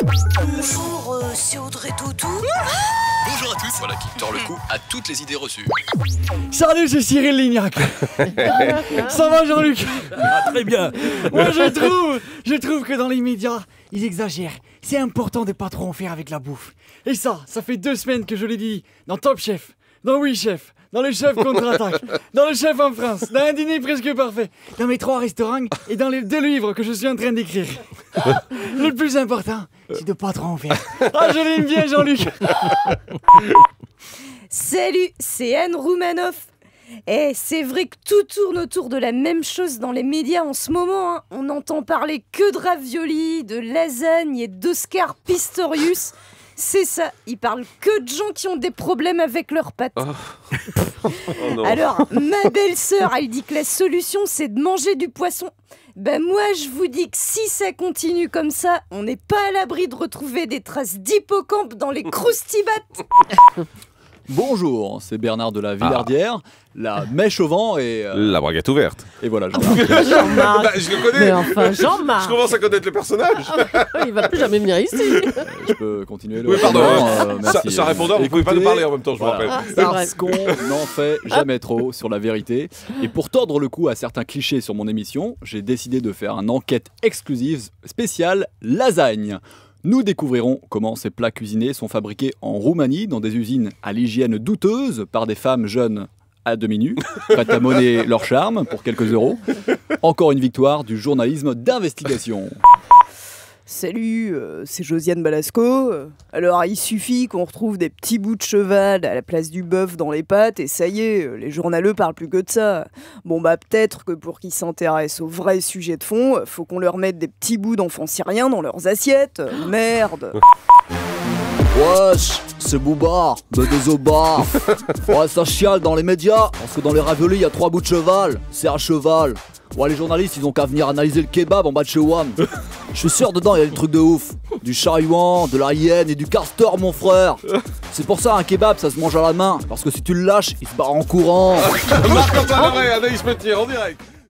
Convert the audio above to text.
Bonjour, c'est Audrey Tautou. Bonjour à tous, voilà qui tord le cou à toutes les idées reçues. Salut, c'est Cyril Lignac. Ça va, Jean-Luc? Très bien. Moi, je trouve que dans les médias, ils exagèrent. C'est important de pas trop en faire avec la bouffe. Et ça fait 2 semaines que je l'ai dit dans Top Chef, dans Oui Chef, dans le Chef contre-attaque, dans le Chef en France, dans Un dîner presque parfait, dans mes 3 restaurants et dans les 2 livres que je suis en train d'écrire. Le plus important, c'est de pas trop en faire. Ah, je l'aime bien, Jean-Luc. Salut, c'est Anne Roumanoff. C'est vrai que tout tourne autour de la même chose dans les médias en ce moment. Hein. On n'entend parler que de raviolis, de lasagne et d'Oscar Pistorius. C'est ça, ils parlent que de gens qui ont des problèmes avec leurs pattes. Oh non. Alors, ma belle-sœur, elle dit que la solution, c'est de manger du poisson. Ben moi, je vous dis que si ça continue comme ça, on n'est pas à l'abri de retrouver des traces d'hippocampe dans les croustibates. Bonjour, c'est Bernard de la Villardière, la mèche au vent et... La braguette ouverte. Et voilà, Jean-Marc. Jean-Marc. Bah, je le connais. Mais enfin, Jean-Marc. Je commence à connaître le personnage. Il va plus jamais venir ici. Je peux continuer le... Oui, pardon. merci. Ça répondeur, vous pouvez pas nous parler en même temps, je vous Voilà. rappelle. C'est vrai. Parce qu'on n'en fait jamais trop sur la vérité. Et pour tordre le cou à certains clichés sur mon émission, j'ai décidé de faire une enquête exclusive spéciale lasagne. Nous découvrirons comment ces plats cuisinés sont fabriqués en Roumanie dans des usines à l'hygiène douteuse par des femmes jeunes à demi-nues, prêtes à monnaie leur charme pour quelques euros. Encore une victoire du journalisme d'investigation. Salut, c'est Josiane Balasco. Alors, il suffit qu'on retrouve des petits bouts de cheval à la place du bœuf dans les pâtes et ça y est, les journaleux parlent plus que de ça. Bon bah peut-être que pour qu'ils s'intéressent au vrai sujet de fond, faut qu'on leur mette des petits bouts d'enfants syriens dans leurs assiettes. Merde. Wesh, c'est Booba, de Désoba. Ouais, ça chiale dans les médias, parce que dans les raviolis, il y a 3 bouts de cheval. C'est un cheval. Ouais, les journalistes, ils ont qu'à venir analyser le kebab en bas de chez WAM. Je suis sûr, dedans, il y a des trucs de ouf. Du chariouan, de la hyène et du castor, mon frère. C'est pour ça, un kebab, ça se mange à la main. Parce que si tu le lâches, il se barre en courant. Marc-Antoine Leray, Anaïs Petier, en direct.